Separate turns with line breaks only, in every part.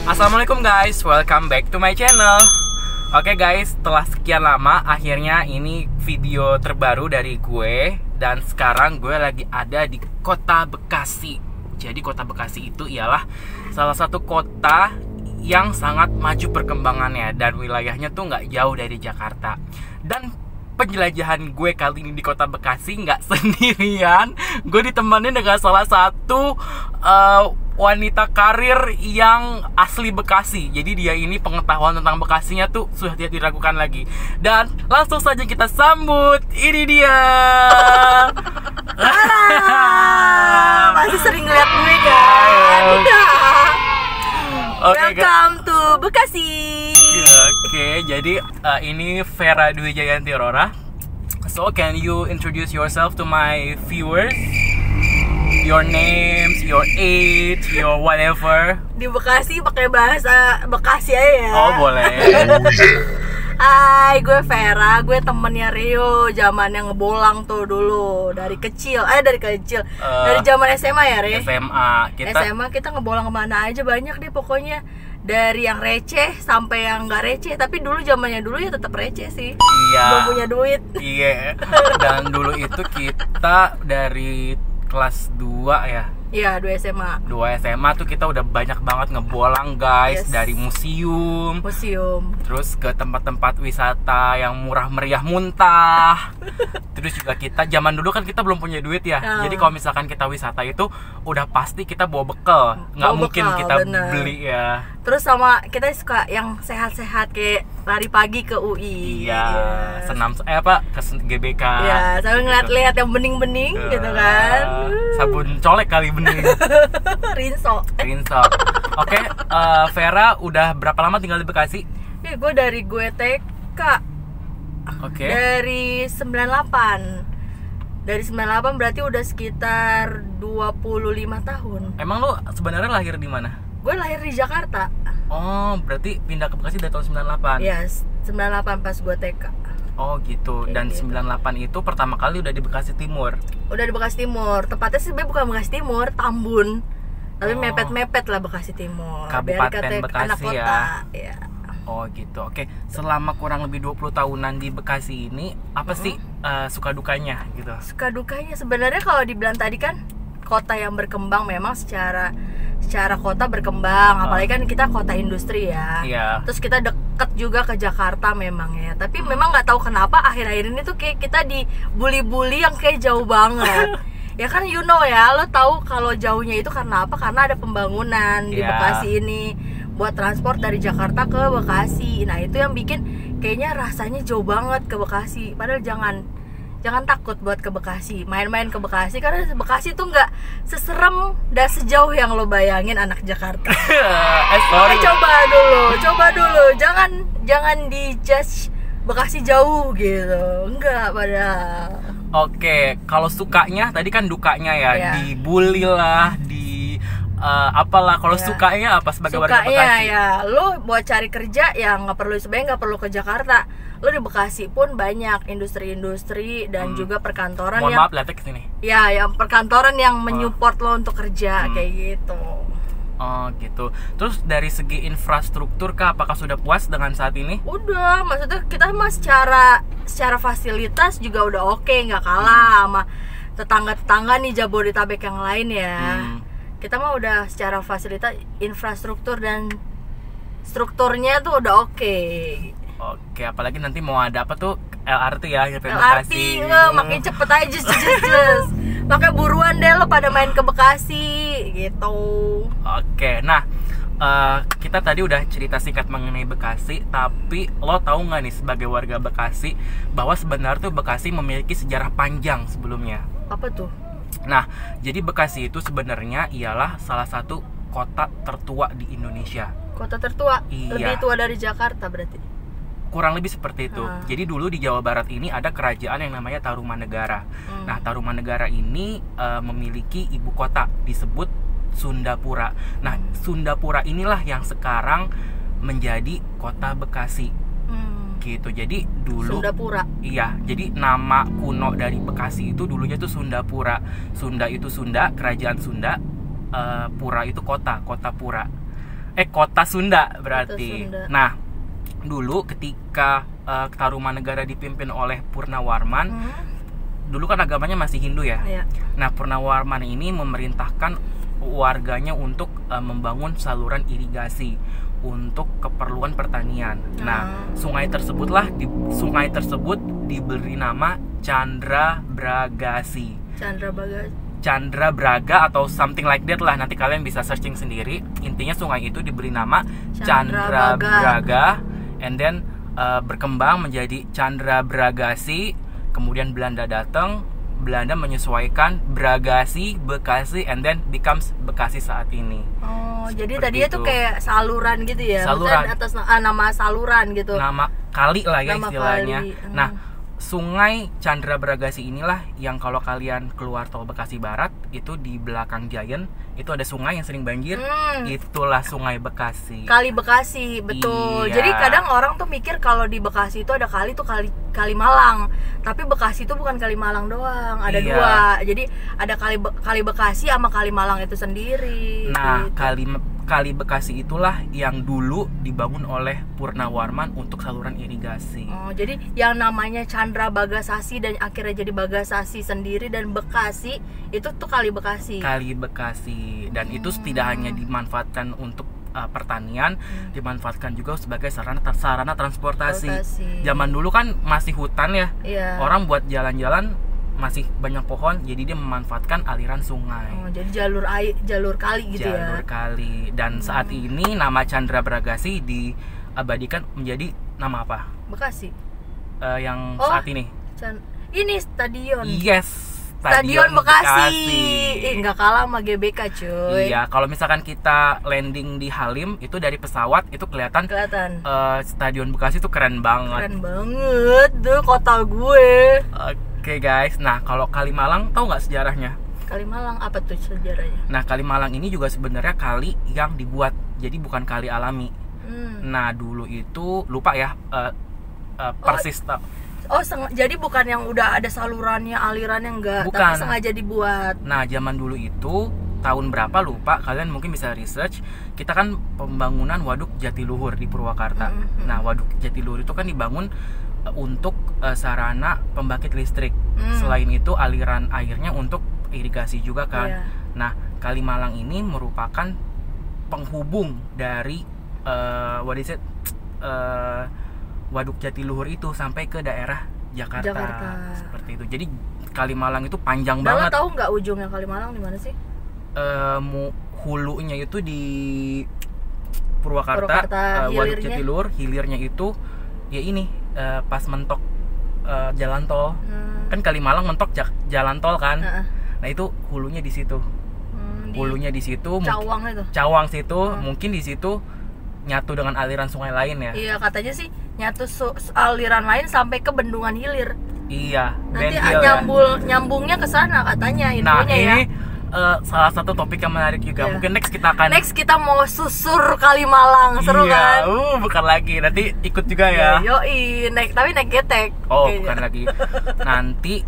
Assalamualaikum guys, welcome back to my channel. Oke guys, setelah sekian lama akhirnya ini video terbaru dari gue. Dan sekarang gue lagi ada di kota Bekasi. Jadi kota Bekasi itu ialah salah satu kota yang sangat maju perkembangannya. Dan wilayahnya tuh nggak jauh dari Jakarta. Dan penjelajahan gue kali ini di kota Bekasi nggak sendirian. Gue ditemani dengan salah satu wanita karir yang asli Bekasi. Jadi dia ini pengetahuan tentang Bekasinya tuh sudah tidak diragukan lagi. Dan langsung saja kita sambut. Ini dia.
Masih sering ngeliat gue kan? Udah. Welcome to Bekasi.
Oke, jadi ini Vera Dwi Jayanti Rora. So can you introduce yourself to my viewers? Your names, your age, your whatever.
Di Bekasi pakai bahasa Bekasi aja ya.
Oh boleh.
Hai, gue Vera, gue temennya Rio, zaman yang ngebolang tuh dulu dari kecil. Dari zaman SMA ya, Re? SMA kita ngebolang kemana aja banyak deh pokoknya. Dari yang receh sampai yang nggak receh. Tapi dulu zamannya dulu ya tetap receh sih.
Iya.
Belum punya duit.
Iya. Dan dulu itu kita dari kelas 2 ya.
Iya, 2 SMA.
2 SMA tuh kita udah banyak banget ngebolang guys.
Yes.
Dari museum, terus ke tempat-tempat wisata yang murah meriah muntah. Terus juga kita zaman dulu kan kita belum punya duit ya. Jadi kalau misalkan kita wisata itu udah pasti kita bawa bekal. Nggak mungkin kita beli ya.
Terus sama kita suka yang sehat-sehat kayak lari pagi ke UI.
Iya, senam ke GBK.
Iya, sambil ngeliat-liat yang bening-bening gitu kan.
Sabun colek kali bening.
Rinso.
Oke, Vera udah berapa lama tinggal di Bekasi?
Gue dari gue TK.
Oke.
Dari 98. Dari 98 berarti udah sekitar 25 tahun.
Emang lu sebenarnya lahir di mana?
Gue lahir di Jakarta.
Oh, berarti pindah ke Bekasi dari tahun 98?
Iya, 98 pas gue TK.
Oh gitu, dan gitu. 98 itu pertama kali udah di Bekasi Timur? Udah
di Bekasi Timur, tepatnya sih bukan Bekasi Timur, Tambun. Tapi mepet-mepet lah Bekasi Timur.
Kabupaten Bekasi
anak kota. Ya.
Oh gitu, oke. Selama kurang lebih 20 tahunan di Bekasi ini, apa sih suka dukanya gitu? Suka dukanya
sebenarnya kalau dibilang tadi kan kota yang berkembang memang secara kota berkembang, apalagi kan kita kota industri ya. Terus kita deket juga ke Jakarta memang ya. Tapi memang nggak tahu kenapa akhir-akhir ini tuh kayak kita dibully-bully yang kayak jauh banget. Ya kan you know ya, lo tahu kalau jauhnya itu karena apa? Karena ada pembangunan di Bekasi ini buat transport dari Jakarta ke Bekasi. Nah itu yang bikin kayaknya rasanya jauh banget ke Bekasi. Padahal jangan takut buat ke Bekasi, main-main ke Bekasi karena Bekasi tuh nggak seserem dan sejauh yang lo bayangin anak Jakarta. Coba dulu, jangan dijudge Bekasi jauh gitu, enggak padahal.
Oke, kalau sukanya tadi kan dukanya ya, dibully lah, apalah. Kalau sukanya apa sebagai warga Bekasi?
Sukanya ya, lo buat cari kerja ya sebenarnya nggak perlu ke Jakarta. Lo di Bekasi pun banyak industri-industri dan juga perkantoran.
Mohon maaf, lihatnya kesini.
Ya, yang perkantoran yang menyupport lo untuk kerja kayak gitu.
Oh gitu. Terus dari segi infrastruktur kah, apakah sudah puas dengan saat ini?
Udah, maksudnya kita mah secara fasilitas juga udah oke, nggak kalah sama tetangga-tetangga nih Jabodetabek yang lain ya. Kita mah udah secara fasilitas, infrastruktur dan strukturnya tuh udah oke.
Oke, apalagi nanti mau ada apa tuh LRT ya,
LRT makin cepet aja, makanya buruan deh lo pada main ke Bekasi gitu.
Oke, nah kita tadi udah cerita singkat mengenai Bekasi, tapi lo tahu nggak nih sebagai warga Bekasi bahwa sebenarnya tuh Bekasi memiliki sejarah panjang sebelumnya?
Apa tuh?
Nah, jadi Bekasi itu sebenarnya ialah salah satu kota tertua di Indonesia.
Kota tertua?
Iya.
Lebih tua dari Jakarta berarti?
Kurang lebih seperti itu. Jadi dulu di Jawa Barat ini ada kerajaan yang namanya Tarumanegara. Nah, Tarumanegara ini memiliki ibu kota disebut Sundapura. Nah, Sundapura inilah yang sekarang menjadi kota Bekasi. Gitu. Jadi dulu
Sundapura.
Iya, jadi nama kuno dari Bekasi itu dulunya tuh Sundapura. Sunda itu Sunda, kerajaan Sunda. Pura itu kota Pura. Kota Sunda berarti.
Kota Sunda.
Nah, dulu ketika Tarumanegara dipimpin oleh Purnawarman, dulu kan agamanya masih Hindu ya.
Iya.
Nah, Purnawarman ini memerintahkan warganya untuk membangun saluran irigasi untuk keperluan pertanian. Nah, sungai tersebut diberi nama Candrabragasi. Candrabraga atau something like that lah, nanti kalian bisa searching sendiri. Intinya sungai itu diberi nama Candrabraga, and then berkembang menjadi Candrabragasi. Kemudian Belanda datang, Belanda menyesuaikan Bragasi, Bekasi, and then becomes Bekasi saat ini.
Oh, jadi tadinya tuh kayak saluran gitu ya?
Saluran.
Atas nama saluran gitu.
Nama kali lah ya
nama
istilahnya.
Kali.
Nah, Sungai Candrabragasi inilah yang kalau kalian keluar tol Bekasi Barat, itu di belakang Giant itu ada sungai yang sering banjir. Itulah Sungai Bekasi.
Kali Bekasi, betul.
Iya.
Jadi kadang orang tuh mikir kalau di Bekasi itu ada kali tuh kali Malang. Tapi Bekasi itu bukan Kali Malang doang, ada dua. Jadi ada kali Bekasi sama Kali Malang itu sendiri.
Nah,
gitu.
Kali Bekasi itulah yang dulu dibangun oleh Purnawarman untuk saluran irigasi.
Oh, jadi yang namanya Candrabagasasi dan akhirnya jadi Bagasasi sendiri dan Bekasi itu tuh Kali Bekasi.
Kali Bekasi, dan itu tidak hanya dimanfaatkan untuk pertanian, dimanfaatkan juga sebagai sarana transportasi. Zaman dulu kan masih hutan ya.
Iya.
Orang buat jalan-jalan masih banyak pohon, jadi dia memanfaatkan aliran sungai.
Oh, jadi jalur kali gitu ya.
Jalur kali. Dan saat ini nama Candrabragasi diabadikan menjadi nama apa?
Bekasi.
Yang saat ini.
Ini stadion.
Yes.
Stadion Bekasi. Nggak kalah sama GBK cuy.
Iya, kalau misalkan kita landing di Halim itu dari pesawat itu kelihatan. Stadion Bekasi itu keren banget.
Keren banget tuh kota gue.
Oke guys, nah kalau Kalimalang tahu nggak sejarahnya?
Kalimalang apa tuh sejarahnya?
Nah, Kalimalang ini juga sebenarnya kali yang dibuat, jadi bukan kali alami. Nah, dulu itu lupa ya persis.
Jadi bukan yang udah ada salurannya, alirannya enggak,
bukan.
Tapi sengaja dibuat.
Nah, zaman dulu itu tahun berapa lupa, kalian mungkin bisa research. Kita kan pembangunan Waduk Jatiluhur di Purwakarta. Nah, Waduk Jatiluhur itu kan dibangun untuk sarana pembangkit listrik. Selain itu aliran airnya untuk irigasi juga kan. Nah, Kalimalang ini merupakan penghubung dari Waduk Jatiluhur itu sampai ke daerah Jakarta. Seperti itu. Jadi Kalimalang itu panjang banget.
Tahu nggak ujungnya Kalimalang di mana sih?
Hulunya itu di Purwakarta, Waduk Jatiluhur, hilirnya itu ya ini pas mentok jalan tol. Kan Kalimalang mentok jalan tol kan. Nah, itu hulunya di situ. Hulunya di situ. Cawang situ, mungkin di situ nyatu dengan aliran sungai lain ya.
Iya, katanya sih nyatu aliran lain sampai ke Bendungan Hilir.
Iya.
Nanti nyambungnya ke sana katanya infonya.
Nah, ini salah satu topik yang menarik juga. Mungkin next kita
mau susur Kalimalang, seru kan?
Bukan lagi, nanti ikut juga ya.
Tapi naik getek.
Bukan lagi. Nanti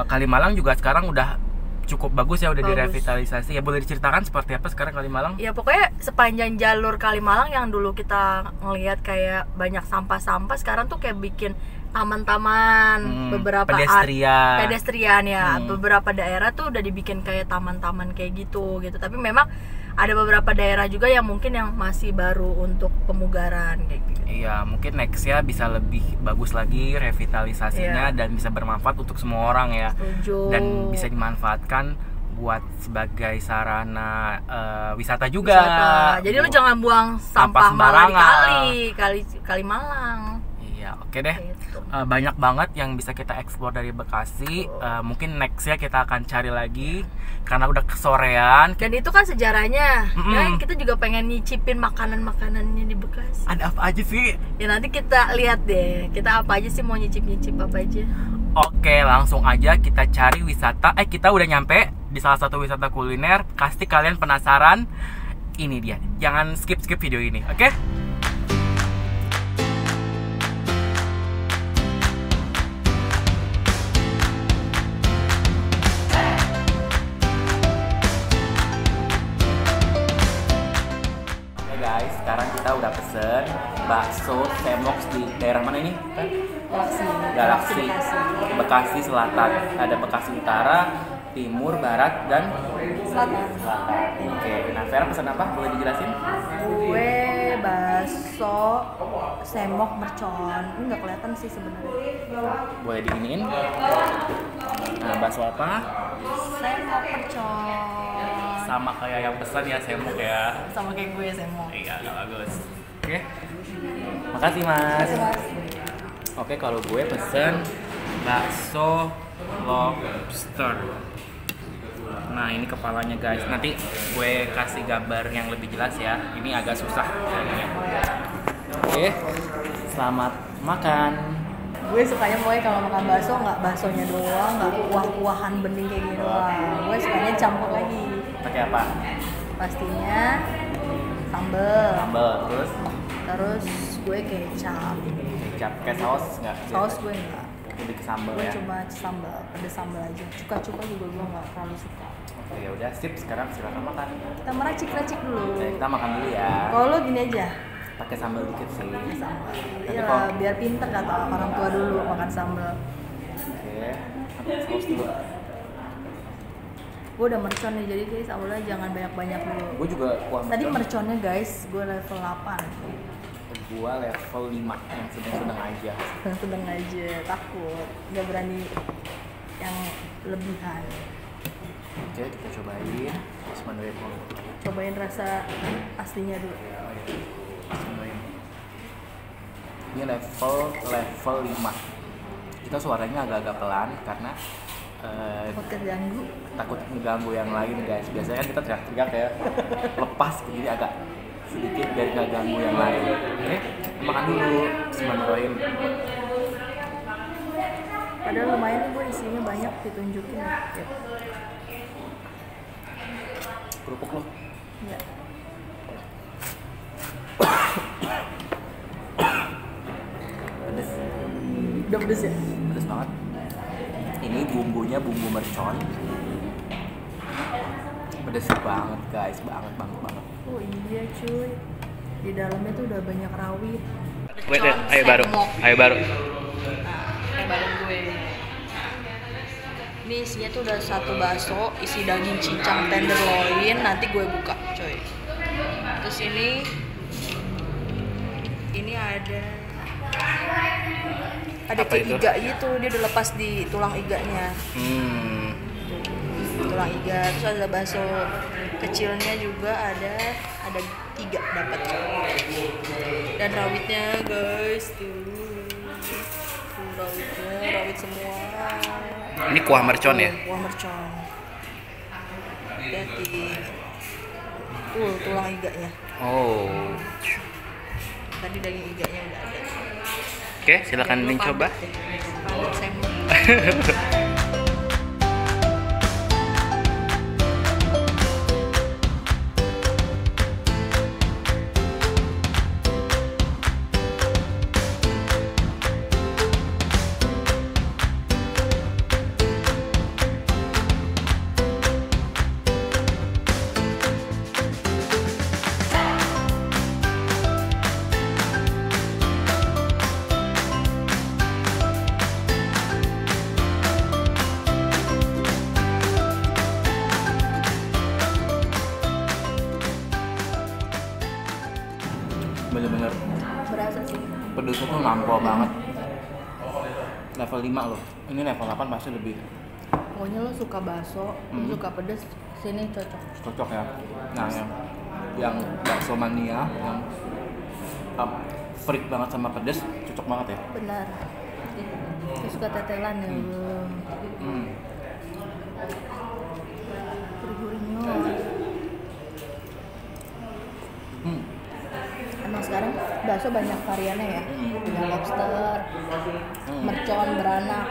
Kalimalang juga sekarang udah cukup bagus ya, udah direvitalisasi. Ya, boleh diceritakan seperti apa sekarang Kalimalang? Ya,
pokoknya sepanjang jalur Kalimalang yang dulu kita ngelihat kayak banyak sampah-sampah, sekarang tuh kayak bikin taman-taman, beberapa pedestrian ya. Beberapa daerah tuh udah dibikin kayak taman-taman kayak gitu. Tapi memang ada beberapa daerah juga yang mungkin yang masih baru untuk pemugaran kayak gitu.
Iya, mungkin next ya bisa lebih bagus lagi revitalisasinya dan bisa bermanfaat untuk semua orang ya.
Setuju.
Dan bisa dimanfaatkan buat sebagai sarana wisata juga.
Jadi lu jangan buang sampah malah di kali Malang.
Iya, oke deh. Banyak banget yang bisa kita explore dari Bekasi. Mungkin next ya kita akan cari lagi karena udah kesorean.
Dan itu kan sejarahnya. Dan kita juga pengen nyicipin makanannya di Bekasi.
Ada apa aja sih?
Ya nanti kita lihat deh. Kita apa aja sih, mau nyicip apa aja.
Oke, langsung aja kita cari wisata. Kita udah nyampe di salah satu wisata kuliner. Pasti kalian penasaran. Ini dia. Jangan skip video ini, oke? bakso semok di daerah mana ini?
Galaksi
Bekasi Selatan. Ada Bekasi Utara, Timur, Barat, dan
Selatan.
Oke, nah Vera pesan apa? Boleh dijelasin?
Gue bakso semok mercon. Ini nggak kelihatan sih sebenarnya.
Boleh diinin. Nah, bakso apa?
Semok mercon.
Sama kayak yang pesan ya, semok ya.
Sama kayak gue semok.
Iya, bagus. Oke. Makasih, Mas. Oke, kalau gue pesen bakso lobster. Nah, ini kepalanya guys. Nanti gue kasih gambar yang lebih jelas ya. Ini agak susah jadinya. Oke. Selamat makan.
Gue sukanya pokoknya kalau makan bakso nggak baksonya doang, nggak kuah-kuahan bening kayak gini doang. Gue sukanya campur lagi.
Pakai apa?
Pastinya sambel.
Terus
gue kecap.
Kayak saus nggak?
Saus gue nggak.
Lebih ke sambal
Gue
ya.
cuma sambal, pedes sambal aja. Cuka-cuka juga gue nggak terlalu suka.
Oke, ya udah sip. Sekarang silakan makan.
Kita meracik-racik dulu.
Oke, kita makan dulu ya.
Kalau lo gini aja.
Pakai sambal dikit sih.
Sambal.
Nanti
Iya
kalau-
biar pinter kata orang tua dulu makan sambal.
Oke, pakai saus dulu.
Gue udah mercon nih, jadi guys awalnya jangan banyak-banyak dulu.
Gue juga kuah
Tadi
mercon.
merconnya guys, gue level 8.
Gue level 5 yang sedang-sedang aja.
Sedang aja, takut. Gak berani yang lebihan.
Oke, kita cobain. Bismillahirrahmanirrahim.
Cobain rasa aslinya dulu.
Bismillahirrahmanirrahim. Ini level 5. Kita suaranya agak-agak pelan karena
Takut keganggu.
takut mengganggu yang lain guys. Biasanya kan kita teriak-teriak ya. Lepas jadi agak sedikit dari nggak ganggu yang lain. Oke, makan dulu. Bismillahirrahmanirrahim.
Padahal lumayan nih gue isinya banyak ditunjukin. Yep.
Kerupuk lo.
Ya.
Pedes.
Udah pedes ya?
Pedes banget. Ini bumbunya bumbu mercon. Pedes banget guys, banget.
Oh iya cuy. Di dalamnya tuh udah banyak rawit.
Wait, ayo baru.
Nah, kayak bareng gue. Ini isinya tuh udah satu bakso, isi daging cincang tenderloin. Nanti gue buka, coy. Terus ini ada kayak
itu?
iga gitu, dia udah lepas di tulang iganya. Tulang iga. Terus ada bakso kecilnya juga ada 3 dapat. Dan rawitnya guys tuh rawit semua.
Ini kuah mercon ya?
Kuah mercon. Hati-hati. Tulang iganya.
Oh.
Tadi daging iganya udah ada.
Oke, silakan dicoba.
Padat semut.
Bener-bener
Berasa sih.
pedesnya tuh nampol banget. Level 5 loh. Ini level 8 pasti lebih
Pokoknya lo suka bakso, lo suka pedes, sini cocok.
cocok ya. Nah, yang bakso mania yang freak banget sama pedes cocok banget ya.
Benar. Lo suka tetelan ya lo. Gurih-gurihnya. Emang sekarang bakso banyak variannya ya. Ada lobster, mercon, beranak.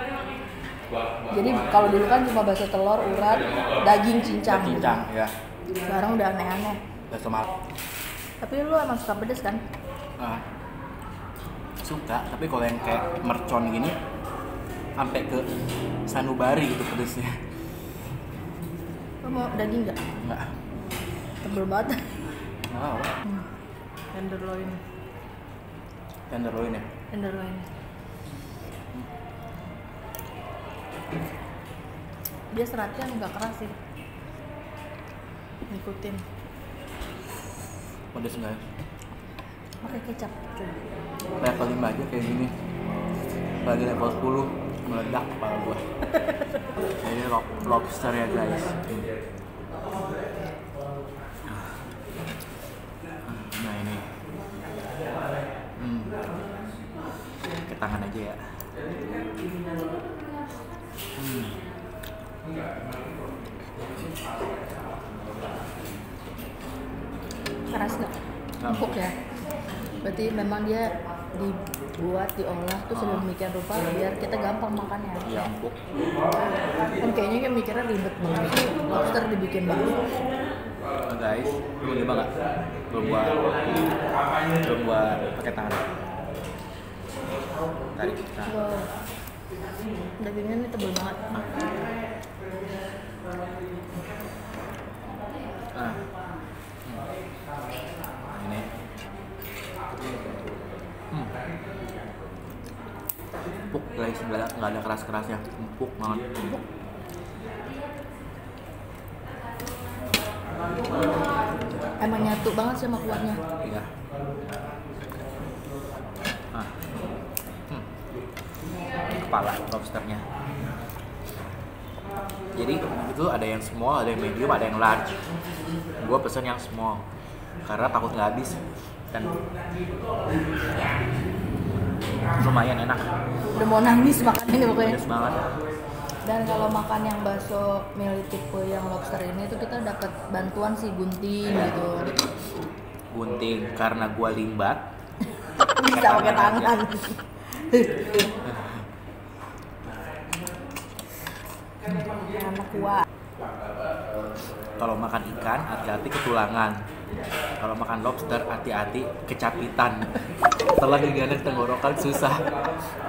Jadi kalau dulu kan cuma bakso telur, urat, daging cincang.
Cincang ya.
Sekarang udah aneh-aneh.
Bakso mal.
Tapi lu emang suka pedes kan?
Suka, tapi kalau yang kayak mercon gini sampai ke sanubari gitu pedesnya.
Lu mau daging nggak?
Enggak.
Tebel banget.
Wow.
Tenderloin.
Tenderloin ya?
Tenderloin. Dia seratnya nggak keras sih. Ngikutin.
Pedes nggak ya?
Pakai kecap.
Level 5 aja kayak gini. Lagi level 10 meledak kepala gua. Ini lobster ya guys. Nah ini. Ke tangan aja ya.
Keras nggak? Empuk ya. Berarti memang dia dibuat, diolah tuh sedemikian rupa biar kita gampang makannya.
Iya, empuk.
Kan kayaknya kan mikirnya ribet banget sih lobster dibikin bakso.
Guys, mau coba nggak? Belum gua pakai tangan. Tarik.
Wow. Dagingnya ini tebal banget.
Ini. Empuk guys, nggak ada keras-kerasnya, empuk banget.
Emang nyatu banget sama kuahnya.
Iya. Kepala lobsternya. Jadi itu ada yang small, ada yang medium, ada yang large. Gue pesen yang small karena takut nggak habis dan lumayan enak.
Udah mau nangis makan ini pokoknya.
Pedas banget.
Dan kalau makan yang bakso mili tipe yang lobster ini tuh kita dapat bantuan sih gunting gitu.
Gunting karena gue limbat.
Bisa pakai tangan. Anak kuah.
Kalau makan ikan hati-hati ketulangan. Kalau makan lobster hati-hati kecapitan. Setelah digigit tenggorokan susah.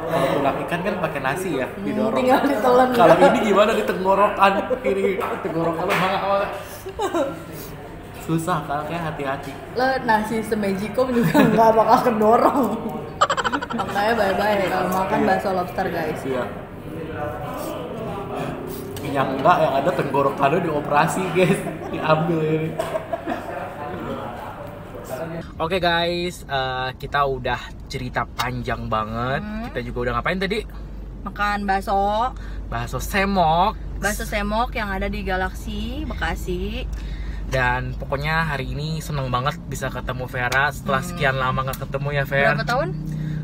Kalau tulang ikan kan pakai nasi ya, didorong.
Tinggal ditelan.
Kalau ini gimana di tenggorokan? Ini tenggorokan lo banget. Susah, kalau kayak hati-hati.
Lo nasi semejikom juga nggak bakal kedorong. Makanya bye-bye kalau makan bakso lobster guys.
Iya. Yang enggak, yang ada tenggorokannya dioperasi guys, diambil ini. Oke guys, kita udah cerita panjang banget. Kita juga udah ngapain tadi?
Makan bakso
semok.
Bakso semok yang ada di Galaxy Bekasi.
Dan pokoknya hari ini seneng banget bisa ketemu Vera setelah sekian lama gak ketemu ya Vera.
Berapa tahun?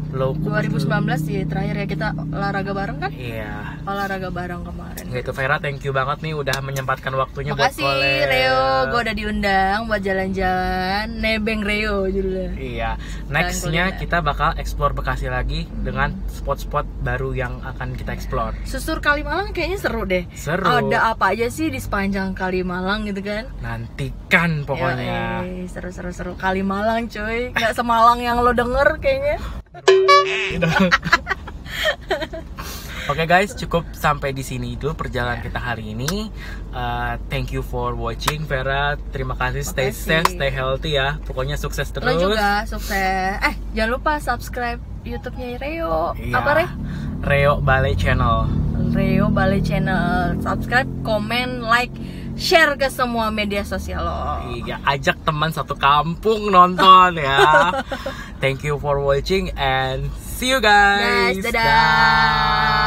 2019 sih terakhir ya kita olahraga bareng kan?
Iya.
Olahraga bareng kemarin.
Gitu Vera, thank you banget nih udah menyempatkan waktunya.
Makasih
buat collab.
Reo, gue udah diundang buat jalan-jalan. Nebeng Reo judulnya.
Iya. Nextnya kita bakal explore Bekasi lagi dengan spot-spot baru yang akan kita explore.
Susur Kalimalang kayaknya seru deh.
Seru.
Ada apa aja sih di sepanjang Kalimalang gitu kan?
Nantikan pokoknya.
Seru Kalimalang cuy. Nggak semalang yang lo denger kayaknya.
Oke guys, cukup sampai di sini dulu perjalanan kita hari ini. Thank you for watching Vera. Terima kasih. Stay safe, stay healthy ya. Pokoknya sukses terus.
Lo juga sukses. Jangan lupa subscribe YouTube-nya Reo.
Iya.
Apa Re?
Reo Balai Channel.
Reo Balai Channel. Subscribe, komen, like, share ke semua media sosial lo.
Iya, ajak teman satu kampung nonton ya. Thank you for watching and see you guys.
Dadah.